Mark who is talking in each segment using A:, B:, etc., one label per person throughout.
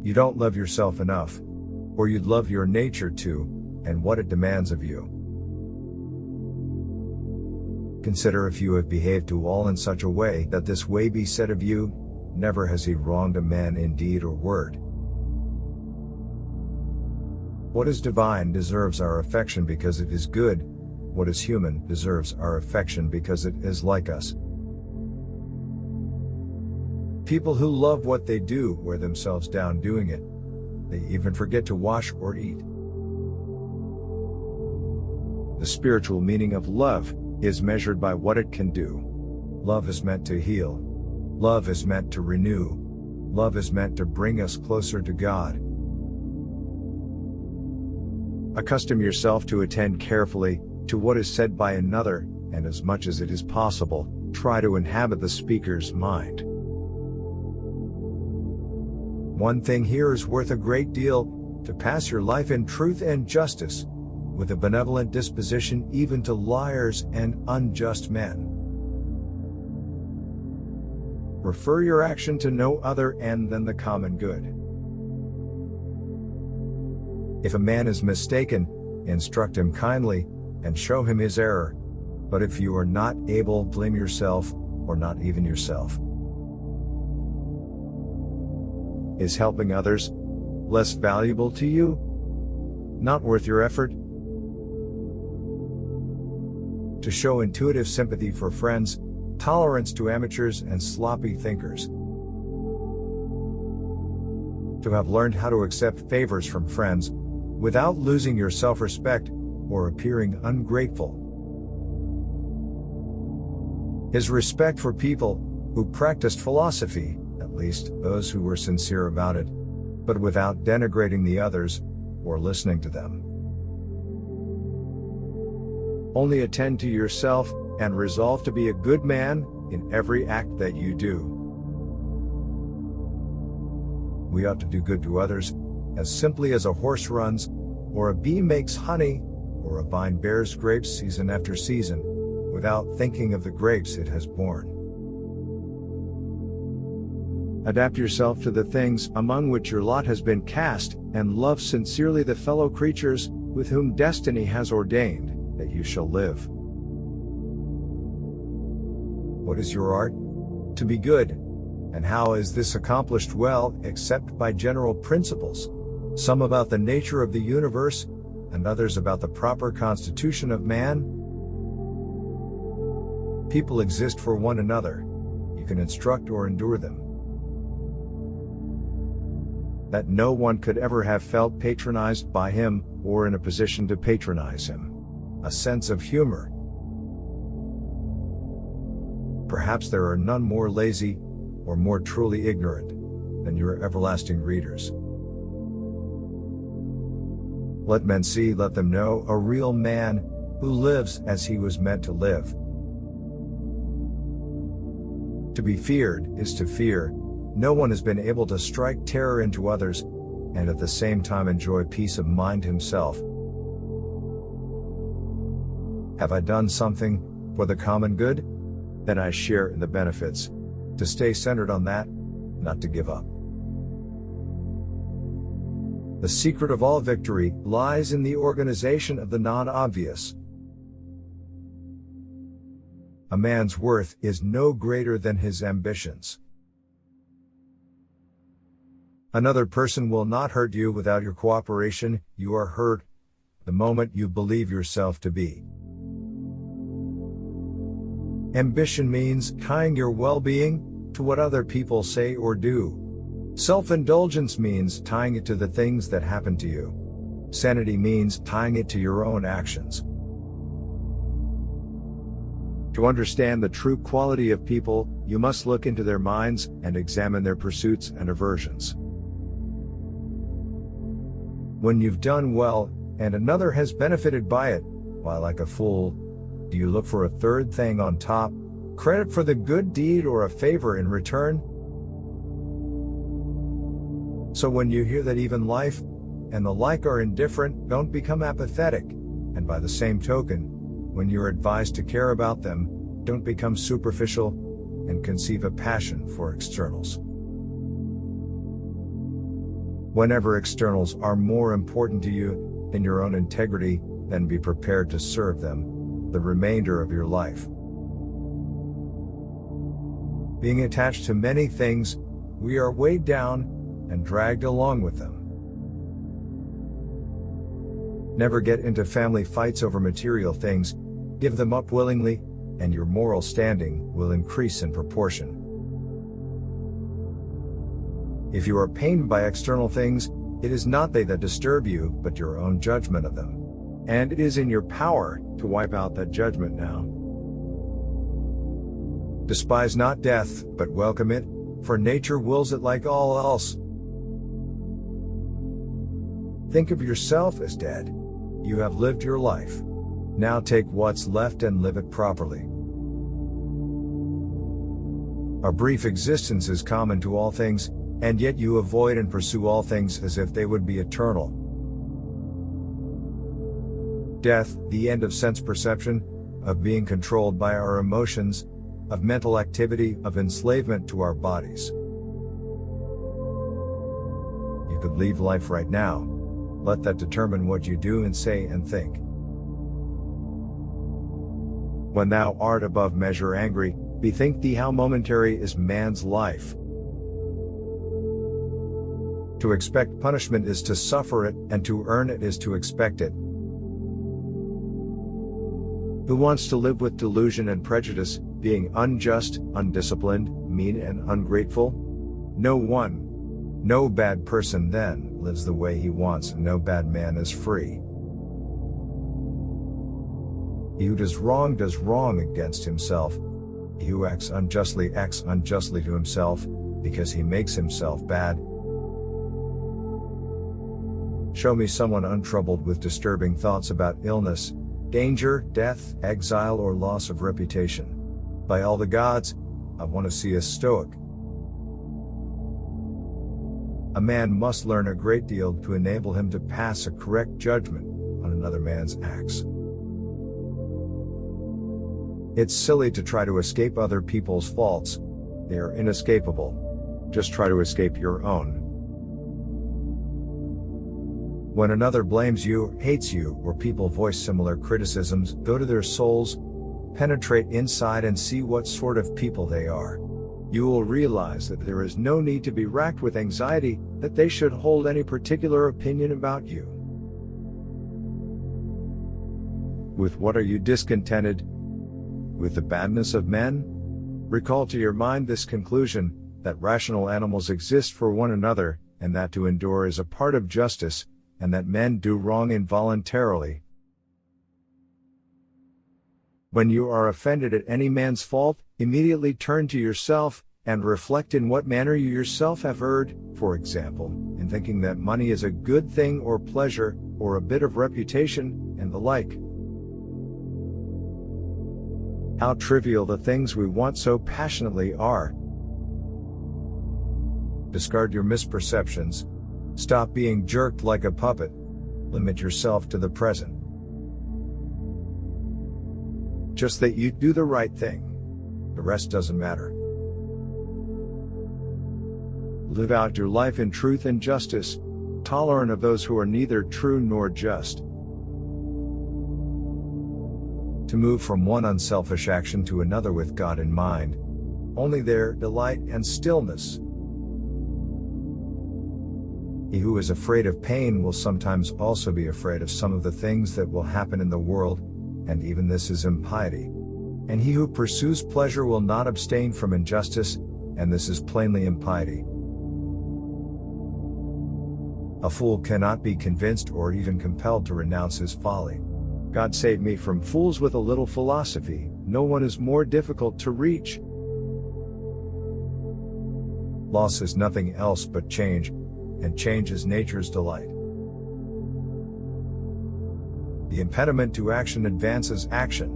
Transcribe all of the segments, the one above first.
A: You don't love yourself enough, or you'd love your nature too, and what it demands of you. Consider if you have behaved to all in such a way that this way be said of you, never has he wronged a man in deed or word. What is divine deserves our affection because it is good. What is human deserves our affection because it is like us. People who love what they do wear themselves down doing it. They even forget to wash or eat. The spiritual meaning of love is measured by what it can do. Love is meant to heal. Love is meant to renew. Love is meant to bring us closer to God. Accustom yourself to attend carefully to what is said by another, and as much as it is possible, try to inhabit the speaker's mind. One thing here is worth a great deal: to pass your life in truth and justice, with a benevolent disposition even to liars and unjust men. Refer your action to no other end than the common good. If a man is mistaken, instruct him kindly, and show him his error. But if you are not able, blame yourself, or not even yourself. Is helping others less valuable to you? Not worth your effort? To show intuitive sympathy for friends, tolerance to amateurs and sloppy thinkers. To have learned how to accept favors from friends, without losing your self-respect, or appearing ungrateful. His respect for people who practiced philosophy, at least those who were sincere about it, but without denigrating the others, or listening to them. Only attend to yourself, and resolve to be a good man in every act that you do. We ought to do good to others, as simply as a horse runs, or a bee makes honey, or a vine bears grapes season after season, without thinking of the grapes it has borne. Adapt yourself to the things among which your lot has been cast, and love sincerely the fellow creatures with whom destiny has ordained that you shall live. What is your art? To be good. And how is this accomplished? Well, except by general principles, some about the nature of the universe, and others about the proper constitution of man. People exist for one another. You can instruct or endure them. That no one could ever have felt patronized by him, or in a position to patronize him. A sense of humor. Perhaps there are none more lazy, or more truly ignorant, than your everlasting readers. Let men see, let them know, a real man, who lives as he was meant to live. To be feared is to fear. No one has been able to strike terror into others, and at the same time enjoy peace of mind himself. Have I done something for the common good? Then I share in the benefits. To stay centered on that, not to give up. The secret of all victory lies in the organization of the non-obvious. A man's worth is no greater than his ambitions. Another person will not hurt you without your cooperation. You are hurt the moment you believe yourself to be. Ambition means tying your well-being to what other people say or do. Self-indulgence means tying it to the things that happen to you. Sanity means tying it to your own actions. To understand the true quality of people, you must look into their minds and examine their pursuits and aversions. When you've done well, and another has benefited by it, why, like a fool, do you look for a third thing on top, credit for the good deed or a favor in return? So when you hear that even life and the like are indifferent, don't become apathetic, and by the same token, when you're advised to care about them, don't become superficial and conceive a passion for externals. Whenever externals are more important to you than your own integrity, then be prepared to serve them the remainder of your life. Being attached to many things, we are weighed down and dragged along with them. Never get into family fights over material things, give them up willingly, and your moral standing will increase in proportion. If you are pained by external things, it is not they that disturb you, but your own judgment of them. And it is in your power to wipe out that judgment now. Despise not death, but welcome it, for nature wills it like all else. Think of yourself as dead. You have lived your life. Now take what's left and live it properly. A brief existence is common to all things, and yet you avoid and pursue all things as if they would be eternal. Death, the end of sense perception, of being controlled by our emotions, of mental activity, of enslavement to our bodies. You could leave life right now. Let that determine what you do and say and think. When thou art above measure angry, bethink thee how momentary is man's life. To expect punishment is to suffer it, and to earn it is to expect it. Who wants to live with delusion and prejudice, being unjust, undisciplined, mean and ungrateful? No one. No bad person then lives the way he wants, and no bad man is free. He who does wrong against himself. He who acts unjustly to himself, because he makes himself bad. Show me someone untroubled with disturbing thoughts about illness, danger, death, exile, or loss of reputation. By all the gods, I want to see a stoic. A man must learn a great deal to enable him to pass a correct judgment on another man's acts. It's silly to try to escape other people's faults. They are inescapable. Just try to escape your own. When another blames you, hates you, or people voice similar criticisms, go to their souls, penetrate inside and see what sort of people they are. You will realize that there is no need to be racked with anxiety that they should hold any particular opinion about you. With what are you discontented? With the badness of men? Recall to your mind this conclusion, that rational animals exist for one another, and that to endure is a part of justice, and that men do wrong involuntarily. When you are offended at any man's fault, immediately turn to yourself, and reflect in what manner you yourself have erred, for example, in thinking that money is a good thing or pleasure, or a bit of reputation, and the like. How trivial the things we want so passionately are. Discard your misperceptions. Stop being jerked like a puppet. Limit yourself to the present. Just that you do the right thing. The rest doesn't matter. Live out your life in truth and justice, tolerant of those who are neither true nor just. To move from one unselfish action to another with God in mind. Only there, delight and stillness. He who is afraid of pain will sometimes also be afraid of some of the things that will happen in the world, and even this is impiety. And he who pursues pleasure will not abstain from injustice, and this is plainly impiety. A fool cannot be convinced or even compelled to renounce his folly. God save me from fools with a little philosophy. No one is more difficult to reach. Loss is nothing else but change, and change is nature's delight. The impediment to action advances action.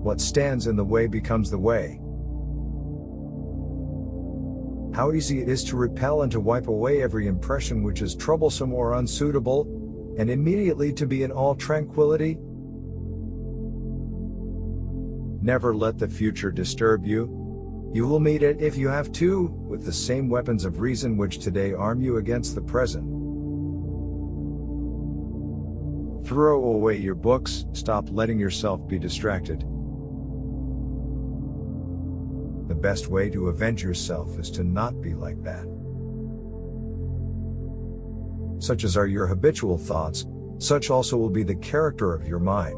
A: What stands in the way becomes the way. How easy it is to repel and to wipe away every impression which is troublesome or unsuitable, and immediately to be in all tranquility. Never let the future disturb you. You will meet it, if you have to, with the same weapons of reason which today arm you against the present. Throw away your books, stop letting yourself be distracted. The best way to avenge yourself is to not be like that. Such as are your habitual thoughts, such also will be the character of your mind.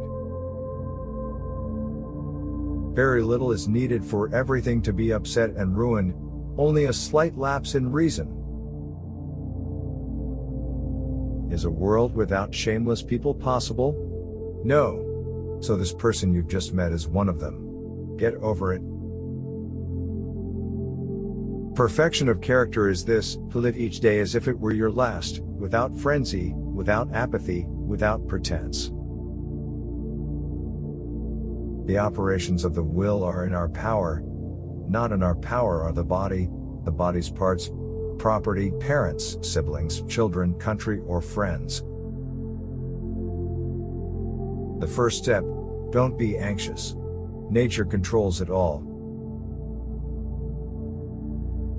A: Very little is needed for everything to be upset and ruined, only a slight lapse in reason. Is a world without shameless people possible? No. So this person you've just met is one of them. Get over it. Perfection of character is this: to live each day as if it were your last, without frenzy, without apathy, without pretense. The operations of the will are in our power. Not in our power are the body's parts, property, parents, siblings, children, country, or friends. The first step: don't be anxious. Nature controls it all.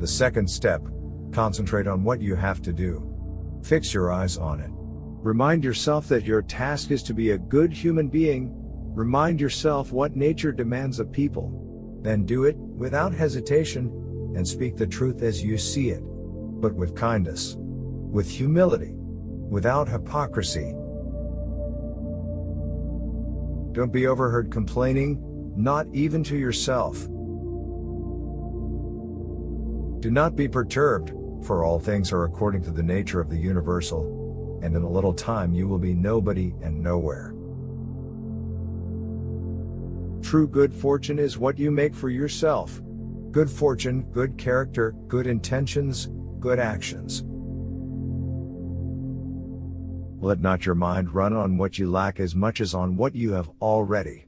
A: The second step: concentrate on what you have to do. Fix your eyes on it. Remind yourself that your task is to be a good human being. Remind yourself what nature demands of people. Then do it, without hesitation, and speak the truth as you see it. But with kindness. With humility. Without hypocrisy. Don't be overheard complaining, not even to yourself. Do not be perturbed, for all things are according to the nature of the universal, and in a little time you will be nobody and nowhere. True good fortune is what you make for yourself. Good fortune, good character, good intentions, good actions. Let not your mind run on what you lack as much as on what you have already.